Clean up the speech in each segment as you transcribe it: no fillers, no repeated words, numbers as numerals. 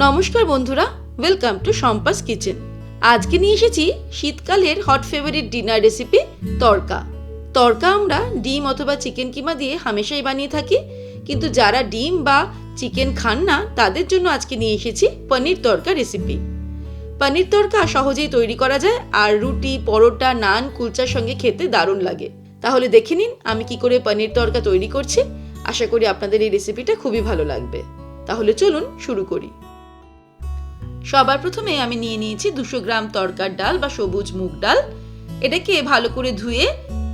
নমস্কার বন্ধুরা, welcome to Shampa's kitchen. আজকে নিয়ে এসেছি শীতকালের হট ফেভারিট ডিনার রেসিপি তড়কা। তড়কা আমরা ডিম অথবা চিকেন কিমা দিয়ে হামেশাই বানিয়ে থাকি, কিন্তু যারা ডিম বা চিকেন খান না তাদের জন্য আজকে নিয়ে এসেছি পনির তড়কা রেসিপি। পনির তড়কা সহজেই তৈরি করা যায় আর রুটি, পরোটা, নান, কুলচার সঙ্গে খেতে দারুণ লাগে। তাহলে দেখে নিন আমি কি করে পনির তড়কা তৈরি করছি। আশা করি আপনাদের এই রেসিপিটা খুবই ভালো লাগবে। তাহলে চলুন শুরু করি। সবার প্রথমে আমি নিয়ে নিয়েছি 200 গ্রাম তড়কার ডাল বা সবুজ মুগ ডাল। এটাকে ভালো করে ধুয়ে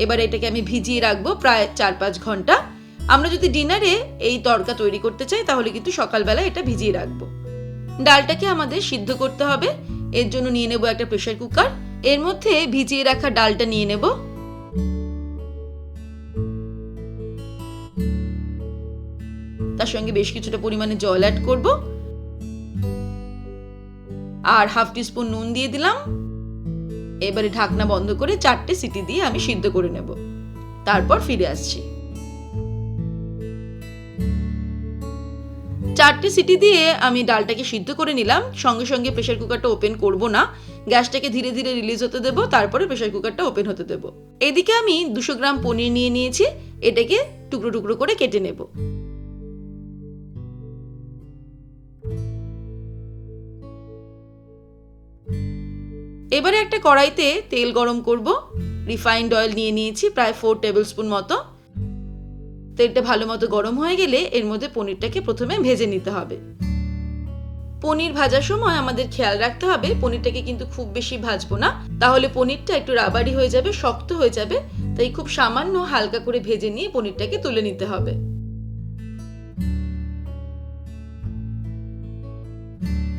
এবার এটাকে আমি ভিজিয়ে রাখবো প্রায় 4-5 ঘন্টা। আমরা যদি ডিনারে এই তড়কা তৈরি করতে চাই তাহলে কিন্তু সকালবেলা এটা ভিজিয়ে রাখবো। ডালটাকে আমাদের সিদ্ধ করতে হবে, এর জন্য নিয়ে নেব একটা প্রেসার কুকার। এর মধ্যে ভিজিয়ে রাখা ডালটা নিয়ে নেব। তার সঙ্গে বেশ কিছুটা পরিমাণে জল অ্যাড করব আর হাফ টিস্পুন নুন দিয়ে দিলাম। এবারে ঢাকনা বন্ধ করে 4টে সিটি দিয়ে আমি সিদ্ধ করে নেব, তারপর ফিরে আসছি। 4টে সিটি দিয়ে আমি ডালটাকে সিদ্ধ করে নিলাম। সঙ্গে সঙ্গে প্রেসার কুকারটা ওপেন করব না, গ্যাসটাকে ধীরে ধীরে রিলিজ হতে দেব, তারপরে প্রেসার কুকারটা ওপেন হতে দেব। এদিকে আমি 200 গ্রাম পনির নিয়ে নিয়েছি, এটাকে টুকরো টুকরো করে কেটে নেব। এবারে একটা কড়াইতে তেল গরম করব। রিফাইন্ড অয়েল নিয়ে নিয়েছি প্রায় 4 টেবিল স্পুন মতো। তেলটা ভালো মতো গরম হয়ে গেলে এর মধ্যে পনিরটাকে প্রথমে ভেজে নিতে হবে। পনির ভাজার সময় আমাদের খেয়াল রাখতে হবে পনিরটাকে কিন্তু খুব বেশি ভাজবো না, তাহলে পনিরটা একটু রাবারি হয়ে যাবে, শক্ত হয়ে যাবে। তাই খুব সামান্য হালকা করে ভেজে নিয়ে পনিরটাকে তুলে নিতে হবে।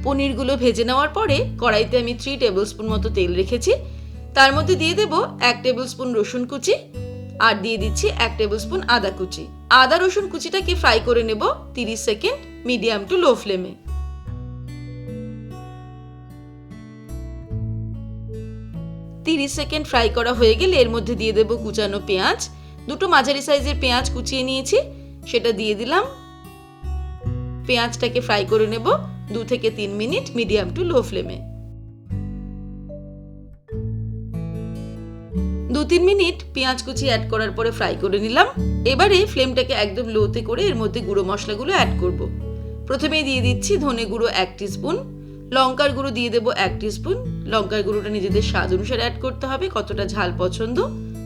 পনিরগুলো ভেজে নেওয়ার পরে কড়াইতে আমি 3 টেবিল স্পুন মতো তেল রেখেছি। তার মধ্যে দিয়ে দেব 1 টেবিল স্পুন রসুন কুচি আর দিয়ে দিচ্ছি 1 টেবিল স্পুন আদা কুচি। আদা রসুন কুচিটাকে ফ্রাই করে নেব 30 সেকেন্ড মিডিয়াম টু লো ফ্লেমে। সেকেন্ড ফ্রাই করা হয়ে গেলে এর মধ্যে দিয়ে দেব কুচানো পেঁয়াজ। 2টো মাঝারি সাইজের পেঁয়াজ কুচিয়ে নিয়েছি, সেটা দিয়ে দিলাম। পেঁয়াজটাকে ফ্রাই করে নেব 2 থেকে 3 মিনিট মিডিয়াম টু লো ফ্লেমে। 2-3 মিনিট পেঁয়াজ কুচি অ্যাড করার পরে ফ্রাই করে নিলাম। এবারে ফ্লেমটাকে একদম লোতে করে এর মধ্যে গুঁড়ো মশলাগুলো অ্যাড করব। প্রথমেই দিয়ে দিচ্ছি ধনে গুঁড়ো 1 টিস্পুন, লঙ্কার গুঁড়ো দিয়ে দেব 1 টিস্পুন। লঙ্কার গুঁড়োটা নিজেদের স্বাদ অনুসারে অ্যাড করতে হবে, কতটা ঝাল পছন্দ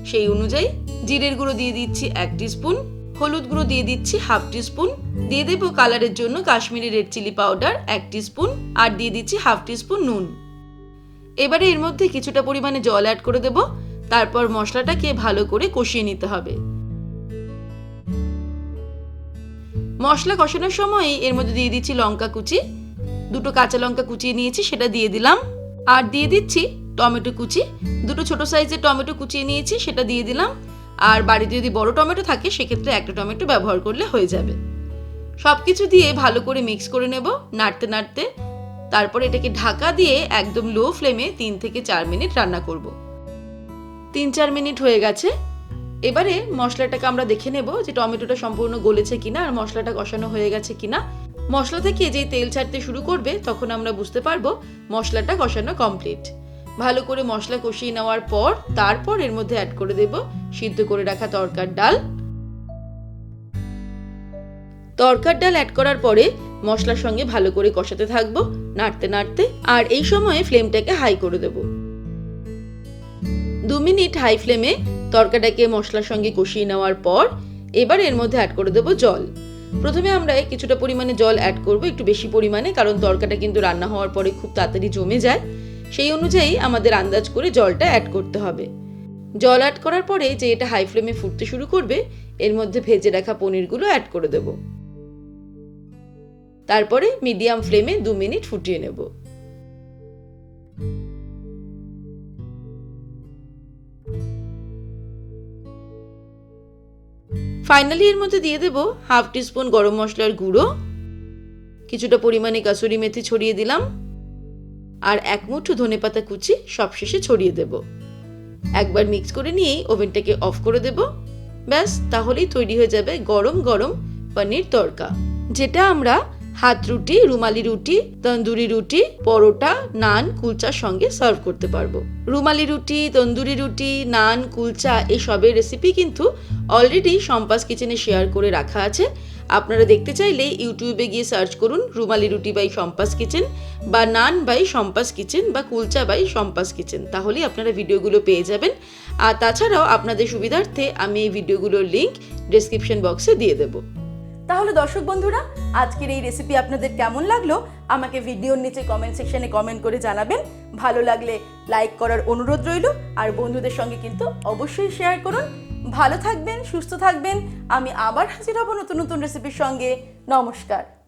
সেই অনুযায়ী। জিরের গুঁড়ো দিয়ে দিচ্ছি 1 টিস্পুন, হলুদ গুঁড়ো দিয়ে দিচ্ছি হাফ টিস্পুন, দিয়ে দেব কালারের জন্য Kashmiri red chilli powder 1 teaspoon আর দিয়ে দিচ্ছি হাফ টিস্পুন নুন। এবারে এর মধ্যে কিছুটা পরিমাণে জল অ্যাড করে দেব, তারপর মশলাটাকে ভালো করে কষিয়ে নিতে হবে। মশলা কষানোর সময় এর মধ্যে দিয়ে দিচ্ছি লঙ্কা কুচি, 2টো কাঁচা লঙ্কা কুচিয়ে নিয়েছি সেটা দিয়ে দিলাম আর দিয়ে দিচ্ছি টমেটো কুচি। 2টো ছোট সাইজের টমেটো কুচিয়ে নিয়েছি সেটা দিয়ে দিলাম। আর বাড়িতে যদি বড় টমেটো থাকে সেক্ষেত্রে একটা টমেটো ব্যবহার করলে হয়ে যাবে। সবকিছু দিয়ে ভালো করে মিক্স করে নেব নাড়তে নাড়তে। তারপর এটাকে ঢাকা দিয়ে একদম লো ফ্লেমে 3 থেকে 4 মিনিট রান্না করব। 3-4 মিনিট হয়ে গেছে। এবারে মশলাটাকে আমরা দেখে নেব যে টমেটোটা সম্পূর্ণ গলেছে কিনা আর মশলাটা কষানো হয়ে গেছে কিনা। মশলা থেকে যেই তেল ছাড়তে শুরু করবে তখন আমরা বুঝতে পারবো মশলাটা কষানো কমপ্লিট। ভালো করে মশলা কষিয়ে নেওয়ার পর তারপর এর মধ্যে অ্যাড করে দেব সিদ্ধ করে রাখা তড়কার ডাল। তড়কার ডাল অ্যাড করার পরে মশলার সঙ্গে ভালো করে কষাতে থাকবো নাড়তে নাড়তে, আর এই সময়ে ফ্লেমটাকে হাই করে দেব। 2 মিনিট হাই ফ্লেমে তড়কাটাকে মশলার সঙ্গে কষিয়ে নেওয়ার পর এবার এর মধ্যে অ্যাড করে দেব জল। প্রথমে আমরা কিছুটা পরিমাণে জল অ্যাড করব, একটু বেশি পরিমাণে, কারণ তড়কাটা কিন্তু রান্না হওয়ার পরে খুব তাড়াতাড়ি জমে যায়। সেই অনুযায়ী আমাদের আন্দাজ করে জলটা অ্যাড করতে হবে। জল অ্যাড করার পরে যে এটা হাই ফ্লেমে ফুটতে শুরু করবে এর মধ্যে ভেজে রাখা পনিরগুলো অ্যাড করে দেব। তারপরে মিডিয়াম ফ্লেমে 2 মিনিট ফুটিয়ে নেব। ফাইনালি এর মধ্যে দিয়ে দেব হাফ টিস্পুন গরম মশলার গুঁড়ো, কিছুটা পরিমাণে কাসুরি মেথি ছড়িয়ে দিলাম আর 1 মুঠো ধনেপাতা কুচি সবশেষে ছড়িয়ে দেব। একবার মিক্স করে নিয়েই ওভেনটাকে অফ করে দেব। ব্যাস, তাহলেই তৈরি হয়ে যাবে গরম গরম পনির তড়কা, যেটা আমরা হাত রুটি, রুমালি রুটি, তন্দুরি রুটি, পরোটা, নান, কুলচার সঙ্গে সার্ভ করতে পারবো। রুমালি রুটি, তন্দুরি রুটি, নান, কুলচা এই সবের রেসিপি কিন্তু অলরেডি শম্পাস কিচেনে শেয়ার করে রাখা আছে। আপনারা দেখতে চাইলে ইউটিউবে গিয়ে সার্চ করুন রুমালি রুটি বাই শম্পাস কিচেন, বা নান বাই শম্পাস কিচেন, বা কুলচা বাই শম্পাস কিচেন, তাহলেই আপনারা ভিডিওগুলো পেয়ে যাবেন। আর তাছাড়াও আপনাদের সুবিধার্থে আমি এই ভিডিওগুলোর লিঙ্ক ডেসক্রিপশন বক্সে দিয়ে দেবো। তাহলে দর্শক বন্ধুরা, আজকের এই রেসিপি আপনাদের কেমন লাগলো আমাকে ভিডিওর নিচে কমেন্ট সেকশনে কমেন্ট করে জানাবেন। ভালো লাগলে লাইক করার অনুরোধ রইল, আর বন্ধুদের সঙ্গে কিন্তু অবশ্যই শেয়ার করুন। ভালো থাকবেন, সুস্থ থাকবেন। আমি আবার হাজির হব নতুন নতুন রেসিপির সঙ্গে। নমস্কার।